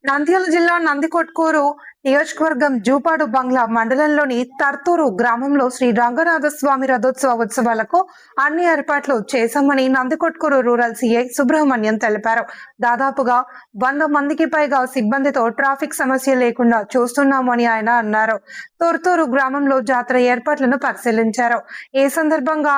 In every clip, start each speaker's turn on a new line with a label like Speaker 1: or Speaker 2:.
Speaker 1: నంద్యాల జిల్లా నందికొట్కూరు నియోజకవర్గం జూపాడు బంగ్లా మండలంలోని తర్తూరు గ్రామంలో శ్రీ రంగనాథస్వామి రథోత్సవ ఉత్సవాలకు అన్ని ఏర్పాట్లు చేశామని నందికొట్కూరు రూరల్ సీఐ సుబ్రహ్మణ్యం తెలిపారు. దాదాపుగా 100 మందికి పైగా సిబ్బందితో ట్రాఫిక్ సమస్య లేకుండా చూస్తున్నామని ఆయన అన్నారు. తర్తూరు గ్రామంలో జాతర ఏర్పాట్లను పరిశీలించారు. ఈ సందర్భంగా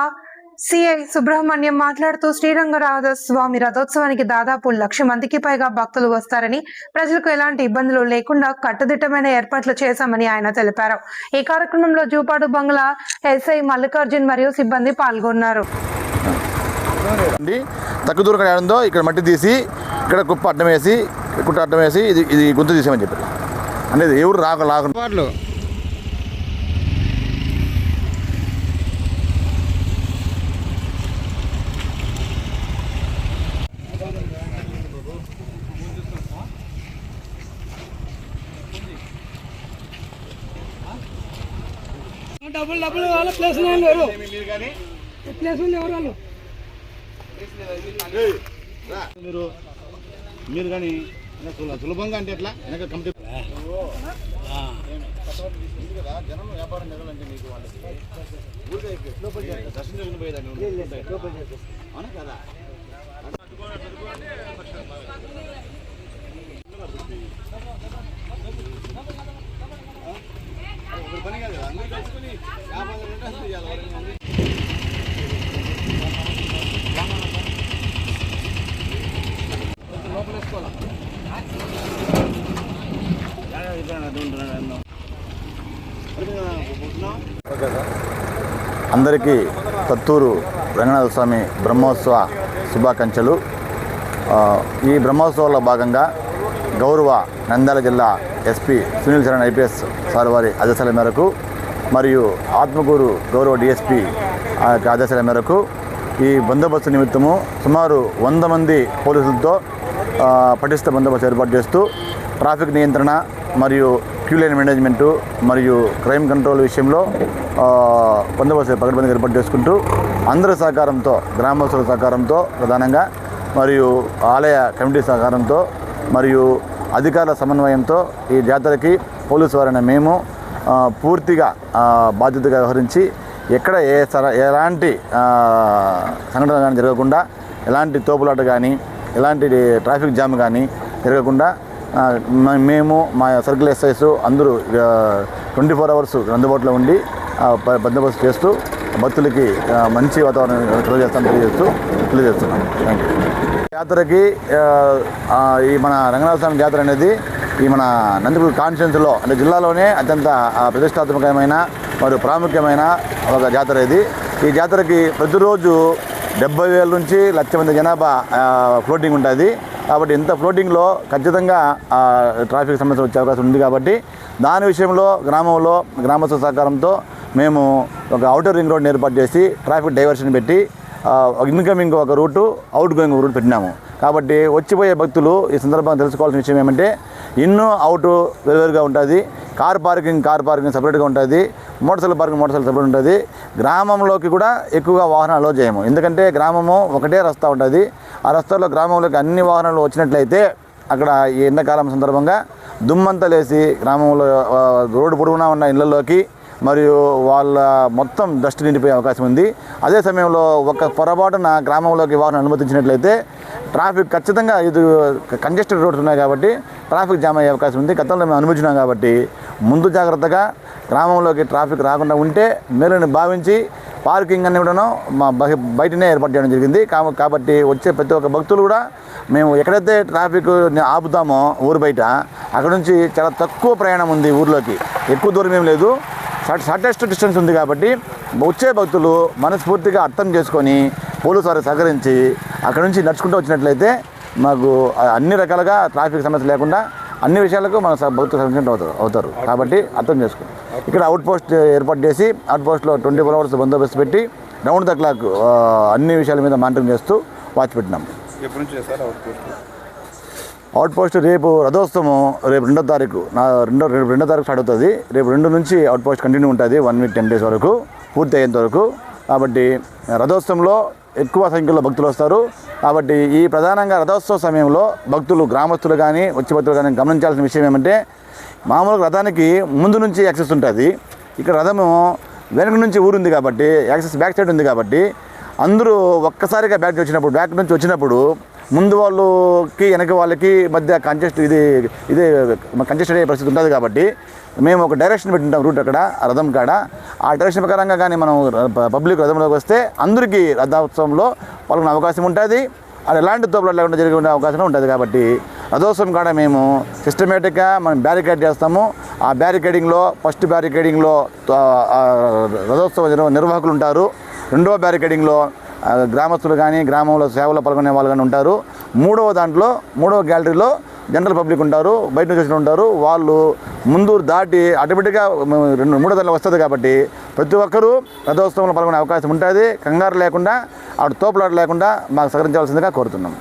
Speaker 1: సిఐ సుబ్రహ్మణ్యం మాట్లాడుతూ శ్రీరంగనాథ స్వామి రథోత్సవానికి దాదాపు 1,00,000 మందికి పైగా భక్తులు వస్తారని, ప్రజలకు ఎలాంటి ఇబ్బందులు లేకుండా కట్టుదిట్టమైన ఏర్పాట్లు చేశామని ఆయన తెలిపారు. ఈ కార్యక్రమంలో జూపాడు బంగ్లా ఎస్ఐ మల్లికార్జున్ మరియు సిబ్బంది పాల్గొన్నారు.
Speaker 2: తక్కువ దూరం ఏడుందో ఇక్కడ మట్టి తీసి ఇక్కడ కుప్ప అడ్డం వేసి కుట్ట అడ్డం వేసి ఇది గుంత తీసామని చెప్పారు. అనేది ఎవరు రాకుండా
Speaker 3: డబ్బులు వాళ్ళ ప్లేస్ లేరు, ప్లేస్ ఎవరు వాళ్ళు
Speaker 2: మీరు కానీ సులభంగా అంటే ఎట్లా వెనక కమిటీ జనం వ్యాపారం జరగాలంటే మీకు వాళ్ళకి దర్శనం పోయేదాన్ని అవునా కదా. పని కాదు కదా, అందరూ కలుసుకొని వ్యాపారం చేయాలి. అందరికీ తత్తూరు రంగనాథ స్వామి బ్రహ్మోత్సవ శుభాకాంక్షలు. ఈ బ్రహ్మోత్సవాల్లో భాగంగా గౌరవ నంద్యాల జిల్లా SP Sunil Charan IPS sir వారి ఆదేశాల మేరకు మరియు ఆత్మకూరు గౌరవ డిఎస్పీ ఆదేశాల మేరకు ఈ బందోబస్తు నిమిత్తము సుమారు 100 మంది పోలీసులతో పటిష్ట బందోబస్తు ఏర్పాటు చేస్తూ ట్రాఫిక్ నియంత్రణ మరియు క్యూ లైన్ మేనేజ్మెంటు మరియు క్రైమ్ కంట్రోల్ విషయంలో బందోబస్తు పకడ్బందీగా ఏర్పాటు చేసుకుంటూ అందరి సహకారంతో, గ్రామస్తుల సహకారంతో ప్రధానంగా మరియు ఆలయ కమిటీ సహకారంతో మరియు అధికారుల సమన్వయంతో ఈ జాతరకి పోలీసు వారైన మేము పూర్తిగా బాధ్యతగా వ్యవహరించి ఎక్కడ ఎలాంటి సంఘటన కానీ జరగకుండా, ఎలాంటి తోపులాట కానీ, ఎలాంటి ట్రాఫిక్ జామ్ కానీ జరగకుండా మేము మా సర్కిల్ ఎస్ఐస్ అందరూ 24 అవర్స్ అందుబాటులో ఉండి బందోబస్తు చేస్తూ భక్తులకి మంచి వాతావరణం తెలియజేస్తున్నాం. Thank you. జాతరకి ఈ మన రంగనాథ స్వామి జాతర అనేది ఈ మన నందికొట్కూరు కాన్స్టిట్యున్సీలో అంటే జిల్లాలోనే అత్యంత ప్రతిష్టాత్మకమైన మరియు ప్రాముఖ్యమైన ఒక జాతర ఇది. ఈ జాతరకి ప్రతిరోజు 70,000 నుంచి 1,00,000 మంది జనాభా ఫ్లోటింగ్ ఉంటుంది. కాబట్టి ఇంత ఫ్లోటింగ్లో ఖచ్చితంగా ట్రాఫిక్ సమస్య వచ్చే అవకాశం ఉంది. కాబట్టి దాని విషయంలో గ్రామంలో గ్రామస్తుల సహకారంతో మేము ఒక ఔటర్ రింగ్ రోడ్ని ఏర్పాటు చేసి ట్రాఫిక్ డైవర్షన్ పెట్టి ఇన్కమింగ్ ఒక రూటు, అవుట్ గోయింగ్ రూట్ పెట్టినాము. కాబట్టి వచ్చిపోయే భక్తులు ఈ సందర్భంగా తెలుసుకోవాల్సిన విషయం ఏమంటే ఇన్ను అవుట్ వేరువేరుగా ఉంటుంది. కార్ పార్కింగ్ సపరేట్గా ఉంటుంది, మోటార్ సైకిల్ సపరేట్ ఉంటుంది. గ్రామంలోకి కూడా ఎక్కువగా వాహనాలు అలో చేయము. ఎందుకంటే గ్రామము ఒకటే రస్తా ఉంటుంది. ఆ రస్తాలో గ్రామంలోకి అన్ని వాహనాలు వచ్చినట్లయితే అక్కడ ఈ ఎండాకాలం సందర్భంగా దుమ్మంతా లేసి గ్రామంలో రోడ్డు పొడవునా ఉన్న ఇళ్లలోకి మరియు వాళ్ళ మొత్తం డస్ట్ నిండిపోయే అవకాశం ఉంది. అదే సమయంలో ఒక పొరపాటున గ్రామంలోకి వాహనం అనుమతించినట్లయితే ట్రాఫిక్ ఖచ్చితంగా ఇది కంజెస్టెడ్ రోడ్స్ ఉన్నాయి కాబట్టి ట్రాఫిక్ జామ్ అయ్యే అవకాశం ఉంది. గతంలో మేము అనుభవించినాం కాబట్టి ముందు జాగ్రత్తగా గ్రామంలోకి ట్రాఫిక్ రాకుండా ఉంటే మేలుని భావించి పార్కింగ్ అన్ని కూడా మా బయటనే ఏర్పాటు చేయడం జరిగింది. కాబట్టి వచ్చే ప్రతి ఒక్క భక్తులు కూడా మేము ఎక్కడైతే ట్రాఫిక్ ఆపుతామో ఊరు బయట అక్కడ నుంచి చాలా తక్కువ ప్రయాణం ఉంది, ఊర్లోకి ఎక్కువ దూరం ఏం లేదు, షార్టెస్ట్ డిస్టెన్స్ ఉంది. కాబట్టి వచ్చే భక్తులు మనస్ఫూర్తిగా అర్థం చేసుకొని పోలీసు వారికి సహకరించి అక్కడ నుంచి నడుచుకుంటూ వచ్చినట్లయితే మాకు అన్ని రకాలుగా ట్రాఫిక్ సమస్య లేకుండా అన్ని విషయాలకు మన భక్తులు సంరక్షణ అవుతారు. కాబట్టి అర్థం చేసుకోండి. ఇక్కడ అవుట్ పోస్ట్ ఏర్పాటు చేసి అవుట్ పోస్ట్లో 24 అవర్స్ బందోబస్తు పెట్టి రౌండ్ ద క్లాక్ అన్ని విషయాల మీద మానిటరింగ్ చేస్తూ వాచ్ పెట్టినాం.
Speaker 4: ఎప్పటి నుంచి చేస్తారు అవుట్ పోస్ట్?
Speaker 2: అవుట్ పోస్ట్ రేపు రథోత్సవం రేపు 2వ తారీఖు స్టార్ట్ అవుతుంది. రేపు 2 నుంచి అవుట్ పోస్ట్ కంటిన్యూ ఉంటుంది 1 వీక్ 10 డేస్ వరకు పూర్తి అయ్యేంత వరకు. కాబట్టి రథోత్సవంలో ఎక్కువ సంఖ్యలో భక్తులు వస్తారు. కాబట్టి ఈ ప్రధానంగా రథోత్సవ సమయంలో భక్తులు, గ్రామస్తులు కానీ వచ్చే భక్తులు కానీ గమనించాల్సిన విషయం ఏమంటే, మామూలుగా రథానికి ముందు నుంచి యాక్సెస్ ఉంటుంది. ఇక్కడ రథము వెనక నుంచి ఊరుంది కాబట్టి యాక్సెస్ బ్యాక్ సైడ్ ఉంది కాబట్టి అందరూ ఒక్కసారిగా బ్యాక్ నుంచి వచ్చినప్పుడు ముందు వాళ్ళకి వెనక వాళ్ళకి మధ్య కంజెస్టెడ్ అయ్యే పరిస్థితి ఉంటుంది. కాబట్టి మేము ఒక డైరెక్షన్ పెట్టింటాం రూట్ అక్కడ రథం కాడ. ఆ డైరెక్షన్ ప్రకారంగా కానీ మనం పబ్లిక్ రథంలోకి వస్తే అందరికీ రథోత్సవంలో పాల్గొనే అవకాశం ఉంటుంది. అది ఎలాంటి తోపులాట లేకుండా జరిగే అవకాశం ఉంటుంది. కాబట్టి రథోత్సవం కాడ మేము సిస్టమేటిక్గా మనం బ్యారికేడ్ చేస్తాము. ఆ బ్యారికేడింగ్లో ఫస్ట్ బ్యారికేడింగ్లో రథోత్సవ నిర్వాహకులు ఉంటారు. రెండవ బ్యారికేడింగ్లో గ్రామస్తులు కానీ గ్రామంలో సేవలో పాల్గొనే వాళ్ళు కానీ ఉంటారు. మూడవ గ్యాలరీలో జనరల్ పబ్లిక్ ఉంటారు, బయట నుంచి వచ్చిన ఉంటారు. వాళ్ళు ముందు దాటి ఆటోమేటిక్గా మూడో దాంట్లో వస్తుంది. కాబట్టి ప్రతి ఒక్కరూ రథోత్సవంలో పాల్గొనే అవకాశం ఉంటుంది. కంగారు లేకుండా, తోపులాట లేకుండా మాకు సహకరించవలసిందిగా కోరుతున్నాం.